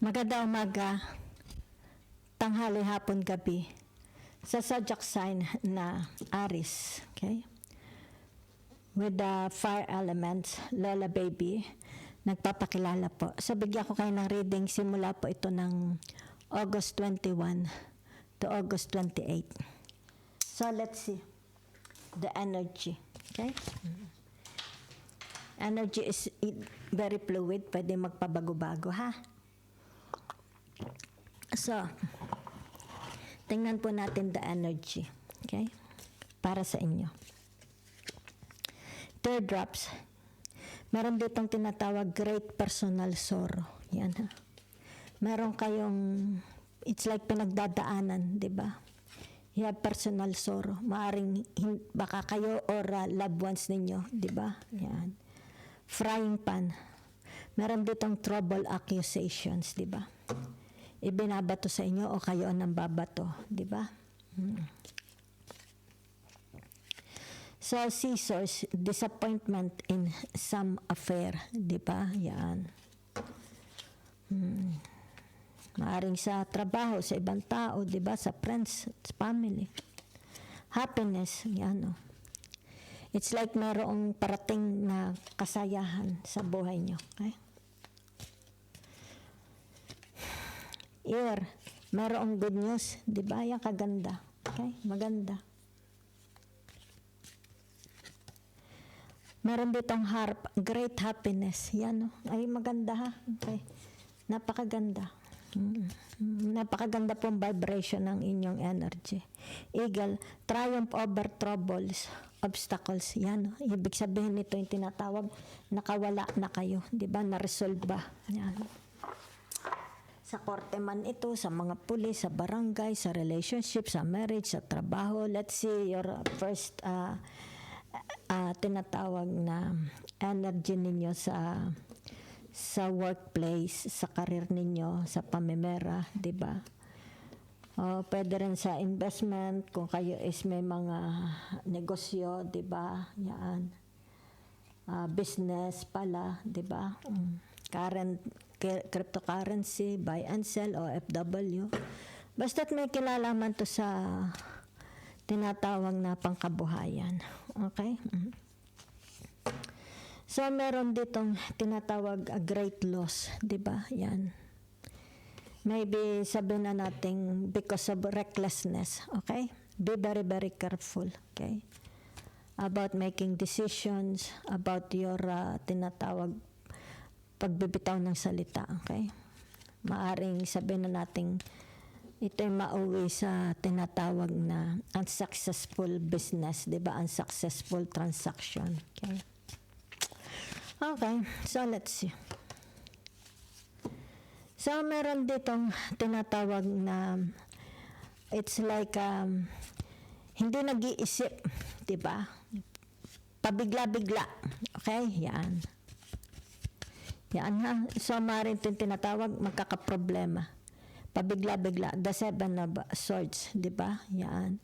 Magandang umaga, tanghali, hapon, gabi. Sa zodiac sign na Aries, okay? With the fire elements, Lola Baby, nagpapakilala po. So bigyan ko kayo ng reading, simula po ito ng August 21 to August 28. So let's see the energy, okay? Energy is very fluid, pwede magpabago-bago, ha? So, tingnan po natin the energy, okay? Para sa inyo. Teardrops. Meron ditong tinatawag great personal sorrow. Yan, ha? Meron kayong, it's like pinagdadaanan, di ba? You have personal sorrow. Maaring baka kayo or loved ones ninyo, di ba? Yan. Frying pan. Meron ditong trouble accusations, di ba? Ibinabato sa inyo o kayo ang nambabato, di ba? So, scissors, disappointment in some affair, di ba? Yan. Maaring sa trabaho, sa ibang tao, di ba? Sa friends, sa family. Happiness, yan o. It's like mayroong parating na kasayahan sa buhay nyo. Okay? Ear, mayroong good news. Di ba? Yan kaganda. Okay? Maganda. Meron ditong harp, great happiness. Yan o. Ay, maganda ha. Okay. Napakaganda. Napakaganda pong vibration ng inyong energy. Eagle, triumph over troubles, obstacles. Yan. Ibig sabihin nito yung tinatawag, nakawala na kayo. Di ba? Na-resolve ba? Yan. Sa korte man ito, sa mga pulis, sa barangay, sa relationship, sa marriage, sa trabaho. Let's see your first tinatawag na energy ninyo sa workplace, sa career ninyo, sa pamimera, di ba? Pwede rin sa investment, kung kayo is may mga negosyo, di ba? Yan. Business pala, di ba? Current cryptocurrency, buy and sell, OFW. Basta't may kilalaman to sa tinatawag na pangkabuhayan. Okay? So, meron ditong tinatawag a great loss, di ba? Yan. Maybe sabihin na natin because of recklessness, okay? Be very, very careful, okay? About making decisions, about your tinatawag pagbibitaw ng salita, okay? Maaring sabihin na natin ito'y mauwi sa tinatawag na unsuccessful business, di ba? Unsuccessful transaction, okay? Okay, so let's see. So, meron ditong tinatawag na it's like hindi nag-iisip, di ba? Pabigla-bigla. Okay? Yan. Yan ha. So, maaaring itong tinatawag magkakaproblema. Pabigla-bigla. The Seven of Swords, di ba? Yan.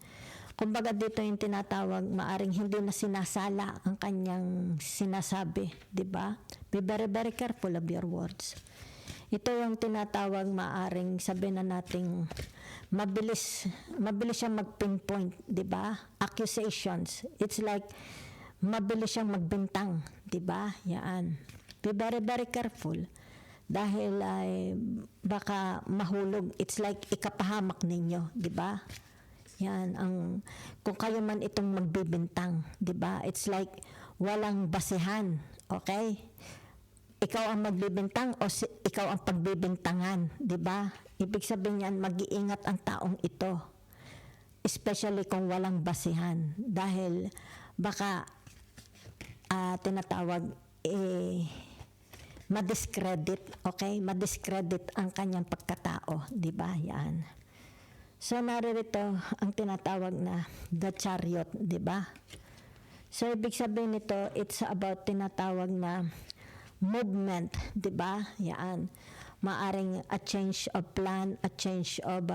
Kumbaga dito yung tinatawag, maaring hindi na sinasala ang kanyang sinasabi, di ba? Be very, very careful of your words. Ito yung tinatawag, maaring sabihin na nating mabilis siyang mag-pinpoint, di ba? Accusations. It's like mabilis siyang magbintang, di ba? Yan. Be very, very careful. Dahil ay baka mahulog. It's like ikapahamak ninyo, di ba? Yan ang kung kayo man itong magbibintang, 'di ba? It's like walang basehan, okay? Ikaw ang magbibintang o ikaw ang pagbibintangan, 'di ba? Ibig sabihin niyan mag-iingat ang taong ito. Especially kung walang basehan dahil baka tinatawag ma-discredit, okay? Ma-discredit ang kanyang pagkatao, 'di ba? Yan. So, naririto ang tinatawag na the chariot, di ba? So, ibig sabihin nito, it's about tinatawag na movement, di ba? Yan. Maaring a change of plan, a change of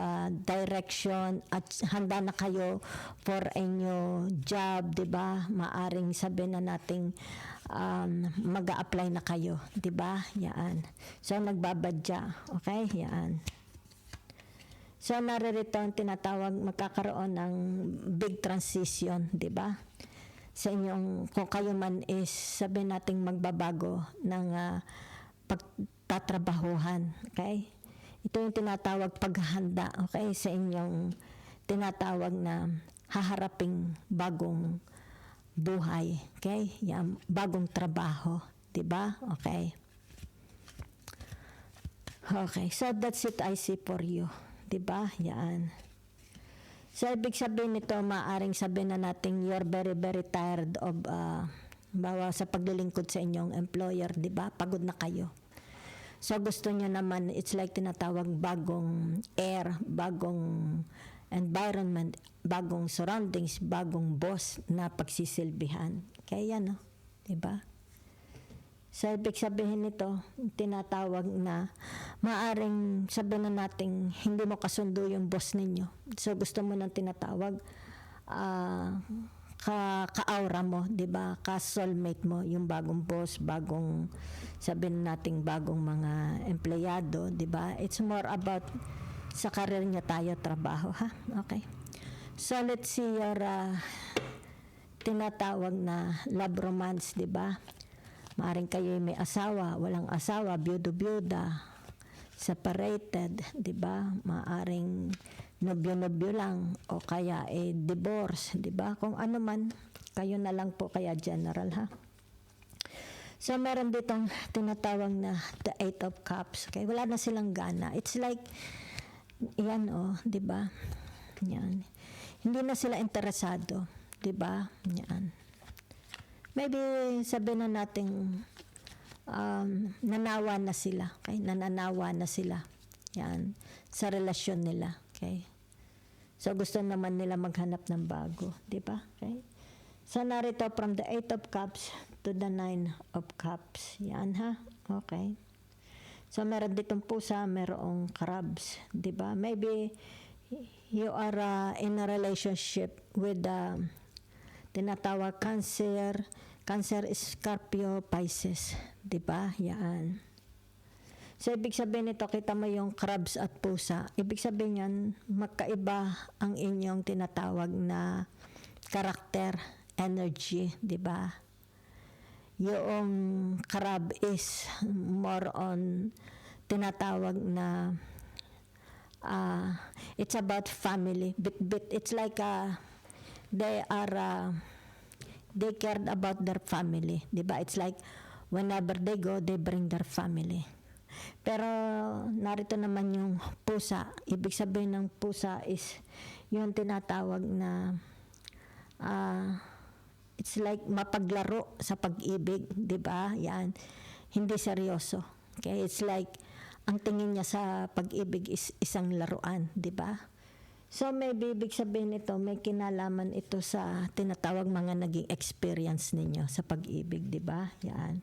direction, at handa na kayo for a new job, di ba? Maaring sabihin na nating mag-a-apply na kayo, 'di ba? Yan. So nagbabadya, okay? Yan. So naririto ang tinatawag, magkakaroon ng big transition, 'di ba? Sa inyong, kung kayo man is sabihin nating magbabago ng pagtatrabahuhan, okay? Ito yung tinatawag paghahanda, okay, sa inyong tinatawag na haharaping bagong buhay, okay? Yan, bagong trabaho, 'di ba? Okay. Okay, so that's it I see for you, 'di ba? Yan. So ibig sabihin nito, maaring sabihin na natin you're very very tired of bawa sa paglilingkod sa inyong employer, 'di ba? Pagod na kayo. So gusto niyo naman, it's like tinatawag bagong air, bagong environment, bagong surroundings, bagong boss na pagsisilbihan. Kaya yan, no? Diba? So ibig sabihin nito, tinatawag na maaring sabihin na natin hindi mo kasundo yung boss ninyo. So gusto mo nang tinatawag ka-aura mo, 'di ba? Ka-soulmate mo, yung bagong boss, bagong sabihin nating bagong mga empleyado, 'di ba? It's more about sa career niya tayo trabaho, ha? Okay. So let's see your tinatawag na love romance, 'di ba? Maaring kayo may asawa, walang asawa, byudo-byuda, separated, 'di ba? Maaring nobyo-nobyo lang o kaya divorce, 'di ba? Kung ano man, kayo na lang po, kaya general, ha. So meron ditong tinatawag na the Eight of Cups. Okay, wala na silang gana. It's like yan, 'di ba? Yan. Hindi na sila interesado, 'di ba? Yan. Maybe sabihin na natin nanawa na sila, okay? Nananawa na sila. Yan, sa relasyon nila, okay? So gusto naman nila maghanap ng bago, 'di ba? Okay? So narito from the Eight of Cups to the Nine of Cups. Yan, ha? Okay. So meron ditong pusa, merong crabs, 'di ba? Maybe you are in a relationship with tinatawag Cancer, Scorpio, Pisces, 'di ba? Yan. So ibig sabihin nito, kita mo yung crabs at pusa. Ibig sabihin yan, magkaiba ang inyong tinatawag na karakter, energy, 'di ba? Yung crab is more on tinatawag na it's about family. It's like they cared about their family, 'di ba? It's like whenever they go, they bring their family. Pero narito naman yung pusa. Ibig sabihin ng pusa is yung tinatawag na it's like mapaglaro sa pag-ibig, 'di ba? Yan. Hindi seryoso. Okay? It's like ang tingin niya sa pag-ibig is isang laruan, 'di ba? So maybe ibig sabihin nito, may kinalaman ito sa tinatawag mga naging experience ninyo sa pag-ibig, 'di ba? Yan.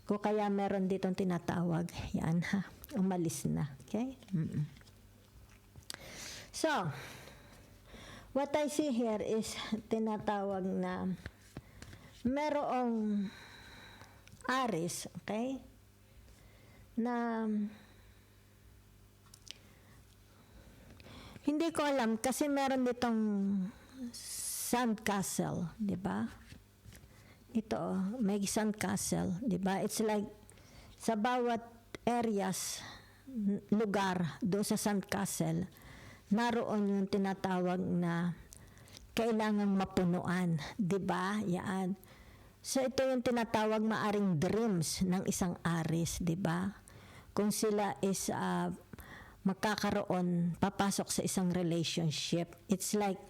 Kung kaya meron ditong tinatawag, yan, ha, umalis na. Okay? So, what I see here is tinatawag na merong Aries, okay? Na hindi ko alam kasi meron ditong sandcastle, 'di ba? Ito, may sandcastle, 'di ba? It's like sa bawat areas, lugar do sa sandcastle, naroon yung tinatawag na kailangang mapunuan, 'di ba? Yan. So ito yung tinatawag maaring dreams ng isang Aries, 'di ba? Kung sila is magkakaroon, papasok sa isang relationship, it's like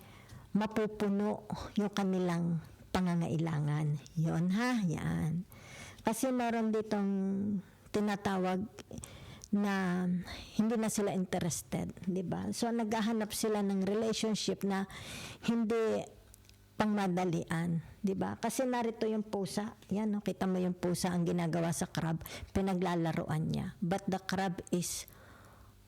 mapupuno yung kanilang pangangailangan. Yon, ha? Yan. Kasi meron ditong tinatawag na hindi na sila interested, 'di ba? So naghahanap sila ng relationship na hindi pangmadalian, 'di ba? Kasi narito yung pusa. Yan, no? Kita mo yung pusa ang ginagawa sa crab, pinaglalaruan niya. But the crab is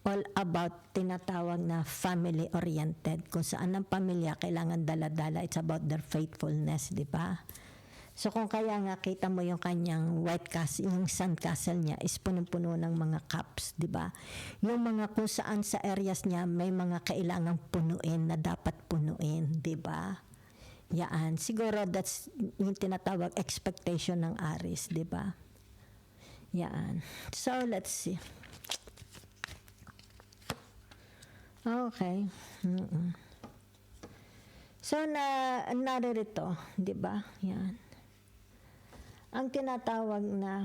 all about tinatawag na family oriented. Kung saan ang pamilya kailangan dala-dala, it's about their faithfulness, 'di ba? So kung kaya nga kita mo yung kanyang white castle, yung sand castle niya is punong-puno ng mga cups, di ba? Yung mga kung saan sa areas niya may mga kailangang punuin na dapat punuin, di ba? Yaan. Siguro that's yung tinatawag expectation ng Aries, di ba? Yaan. So let's see. Okay. So naririto, di ba? Yan. Ang tinatawag na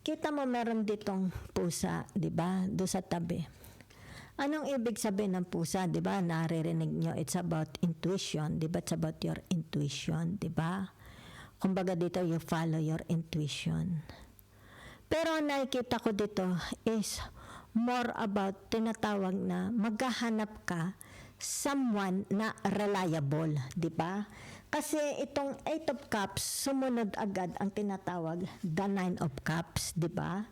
kita mo meron ditong pusa, 'di ba? Do sa tabi. Anong ibig sabihin ng pusa, 'di ba? Naririnig nyo, it's about intuition, 'di ba? It's about your intuition, 'di ba? Kumbaga dito you follow your intuition. Pero nakikita ko dito is more about tinatawag na maghahanap ka someone na reliable, 'di ba? Kasi itong 8 of Cups, sumunod agad ang tinatawag the 9 of Cups, di ba?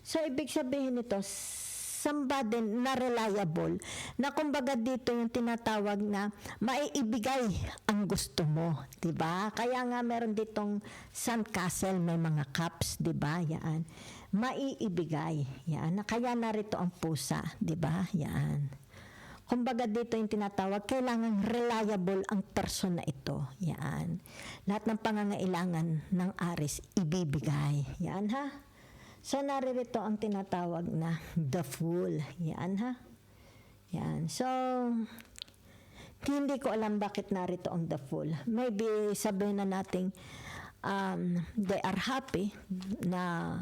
So, ibig sabihin nito, somebody na reliable, na kumbaga dito yung tinatawag na maiibigay ang gusto mo, di ba? Kaya nga meron ditong sandcastle, may mga cups, di ba? Yan. Maiibigay. Yan. Kaya narito ang pusa, di ba? Yan. Kumbaga dito yung tinatawag, kailangan reliable ang person na ito. Yan. Lahat ng pangangailangan ng Aries, ibibigay. Yan ha. So naririto ang tinatawag na the Fool. Yan ha. Yan. So, hindi ko alam bakit narito ang the Fool. Maybe sabihin na natin, they are happy na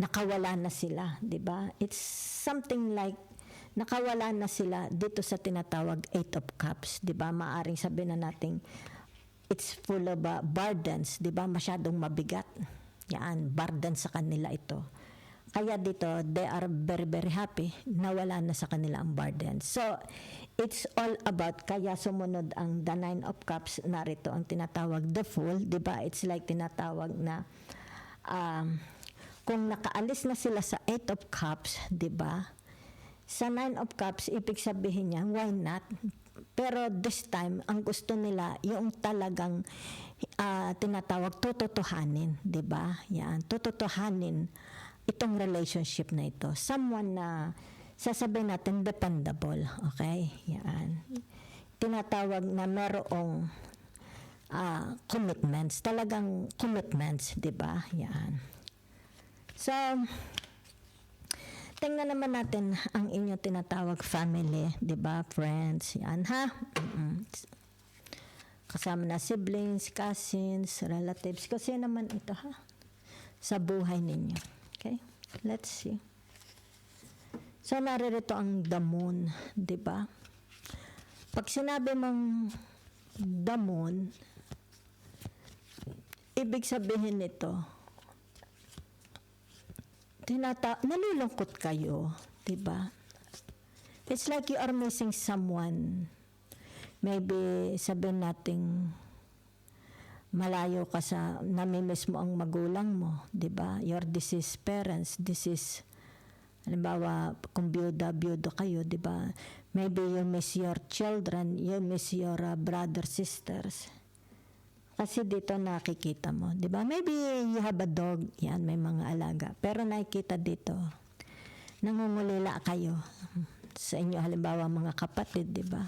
nakawala na sila. Diba? It's something like nakawala na sila dito sa tinatawag 8 of Cups, 'di ba? Maaring sabihin na natin it's full of burdens, 'di ba? Masyadong mabigat. Yan, burden sa kanila ito. Kaya dito, they are very very happy na wala na sa kanila ang burden. So, it's all about kaya sumunod ang the 9 of Cups, narito ang tinatawag the Fool, 'di ba? It's like tinatawag na kung nakaalis na sila sa 8 of Cups, 'di ba? Sa 9 of Cups, ibig sabihin niya, why not? Pero this time, ang gusto nila, yung talagang tinatawag, tututuhanin, di ba? Yan, tututuhanin itong relationship na ito. Someone na, sasabihin natin, dependable, okay? Yan. Tinatawag na merong commitments, talagang commitments, di ba? Yan. So, tingnan naman natin ang inyong tinatawag family, 'di ba? Friends, 'yan ha. Kasama na siblings, cousins, relatives, kasi naman ito ha sa buhay ninyo. Okay? Let's see. So naririto ang the moon, 'di ba? Pag sinabi mong the moon, ibig sabihin nito, nalulungkot kayo, 'di ba? It's like you are missing someone. Maybe sabihin nating malayo ka sa namimiss mo ang magulang mo, 'di ba? Your deceased parents, halimbawa kung byuda kayo, 'di ba? Maybe you miss your children, you miss your brothers, sisters. Kasi dito nakikita mo, 'di ba? Maybe you have a dog, yan, may mga alaga. Pero nakikita dito, nangungulila kayo sa inyo, halimbawa mga kapatid, 'di ba?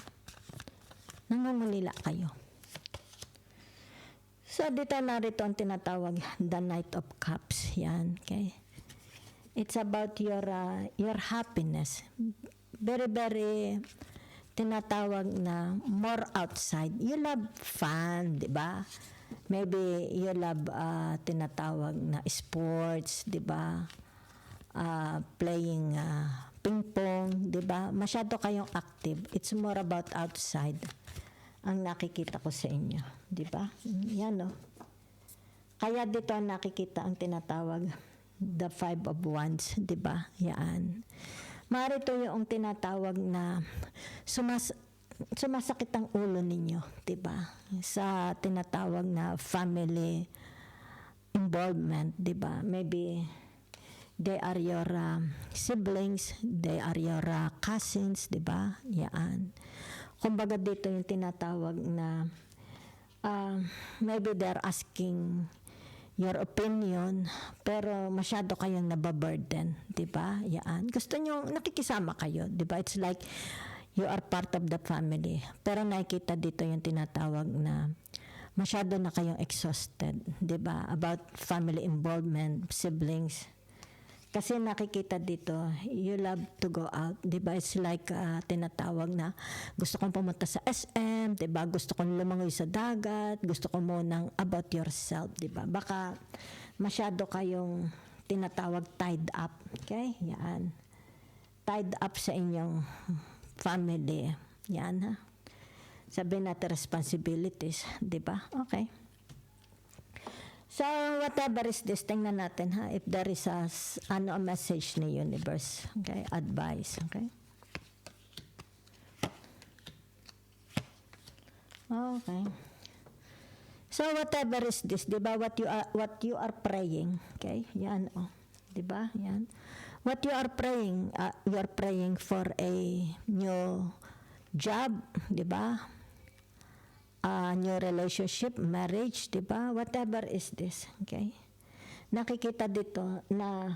Nangungulila kayo. So dito narito ang tinatawag the Knight of Cups, yan, okay? It's about your happiness. Very very tinatawag na more outside. You love fun, di ba? Maybe you love tinatawag na sports, di ba? Playing ping pong, di ba? Masyado kayong active. It's more about outside ang nakikita ko sa inyo, di ba? Yan, no? Kaya dito nakikita ang tinatawag the 5 of Wands, di ba? Yan. Marito yung tinatawag na sumasakit ang ulo ninyo, 'di ba? Sa tinatawag na family involvement, 'di ba? Maybe they are your siblings, they are your cousins, 'di ba? Yan. Kumbaga dito yung tinatawag na maybe they're asking your opinion, pero masyado kayong nababurden, di ba? Yan. Gusto nyo, nakikisama kayo, di ba? It's like you are part of the family. Pero nakikita dito yung tinatawag na masyado na kayong exhausted, di ba? About family involvement, siblings. Kasi nakikita dito, you love to go out, di ba? It's like tinatawag na gusto kong pumunta sa SM, di ba? Gusto kong lumangoy sa dagat, gusto ko munang about yourself, di ba? Baka masyado kayong tinatawag tied up, okay? Yan. Tied up sa inyong family. Yan, ha? Sabihin natin responsibilities, di ba? Okay. So, whatever is this, tingnan natin ha, if there is a message ni universe, okay, advice, okay. Okay. So, whatever is this, di ba, what you are praying, okay, yan, di ba, yan. What you are praying for a new job, di ba? New relationship, marriage, di ba? Whatever is this, okay? Nakikita dito na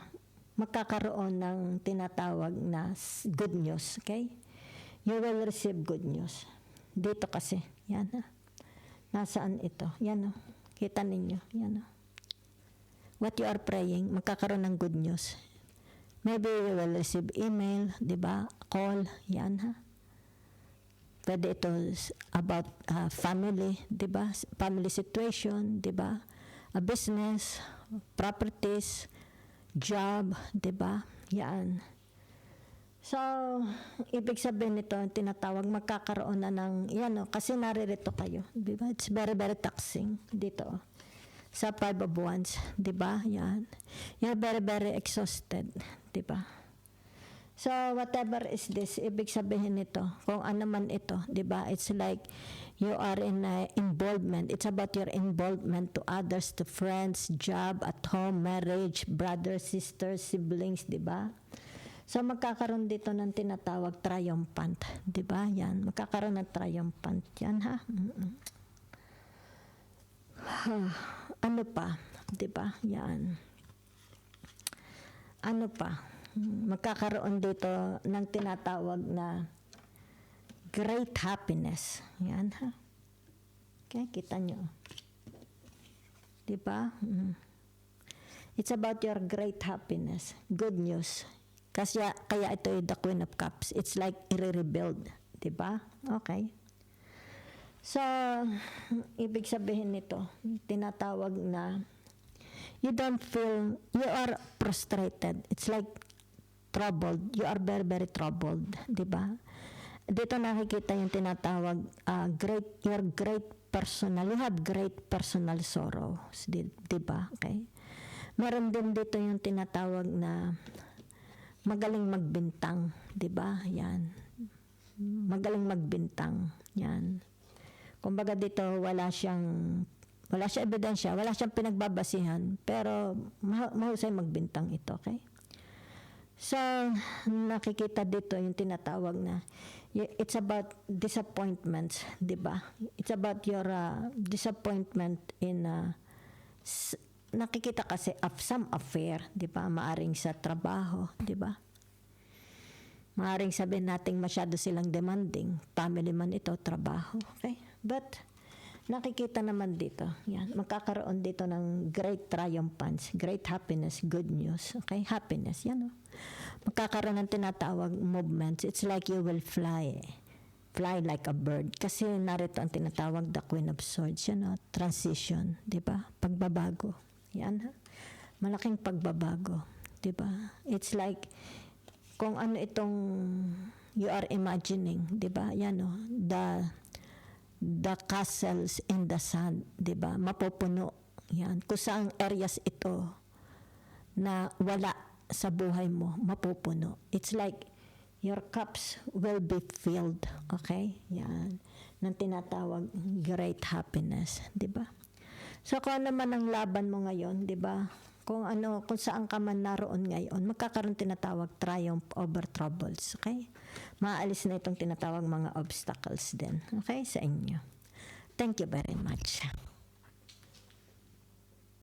magkakaroon ng tinatawag na good news, okay? You will receive good news. Dito kasi, yan ha. Nasaan ito? Yan o. Kita ninyo, yan o. What you are praying, magkakaroon ng good news. Maybe you will receive email, di ba? Call, yan ha. Pwede ito about family, di ba? Family situation, di ba? A business, properties, job, di ba? Yan. So, ibig sabihin nito, tinatawag, magkakaroon na ng, yan o, kasi naririto kayo, di ba? It's very, very taxing dito. Sa 5 of Wands, di ba? Yan. You're very, very exhausted, di ba? So, whatever is this, ibig sabihin nito, kung ano man ito, di ba? It's like you are in involvement. It's about your involvement to others, to friends, job, at home, marriage, brothers, sisters, siblings, di ba? So, magkakaroon dito ng tinatawag triumphant, di ba? Yan, magkakaroon ng triumphant. Yan, ha? Ano pa? Di ba? Yan. Ano pa? Magkakaroon dito ng tinatawag na great happiness. Yan ha. Okay, kita nyo. Diba? It's about your great happiness. Good news. Kasi kaya ito yung the Queen of Cups. It's like i-rebuild. Diba? Okay. So, ibig sabihin nito, tinatawag na you don't feel, you are frustrated. It's like troubled. You are very, very troubled. Diba? Dito nakikita yung tinatawag, your great personal, you have great personal sorrow. Diba? Okay? Meron din dito yung tinatawag na magaling magbintang. Diba? Yan. Magaling magbintang. Yan. Kumbaga dito, wala siyang ebidensya, wala siyang pinagbabasihan, pero mahusay magbintang ito, okay? So, nakikita dito yung tinatawag na it's about disappointments, di ba? It's about your disappointment in nakikita kasi of some affair, di ba? Maaring sa trabaho, di ba? Maaring sabihin natin masyado silang demanding, family man ito, trabaho, okay? But nakikita naman dito, yan, magkakaroon dito ng great triumphants, great happiness, good news, okay? Happiness, yan o. Magkakaroon ng tinatawag movements. It's like you will fly like a bird. Kasi narito ang tinatawag the Queen of Swords, yan o, transition, di ba? Pagbabago, yan ha. Malaking pagbabago, di ba? It's like, kung ano itong you are imagining, di ba? Yan o, the castles in the sand, di ba? Mapupuno. Yan. Kung saang areas ito na wala sa buhay mo, mapupuno. It's like your cups will be filled. Okay? Yan. Nang tinatawag great happiness, di ba? So kung ano man ang laban mo ngayon, di ba? Kung saan ka man naroon ngayon, magkakaroon tinatawag triumph over troubles. Okay? Maalis na itong tinatawag mga obstacles din. Okay? Sa inyo. Thank you very much.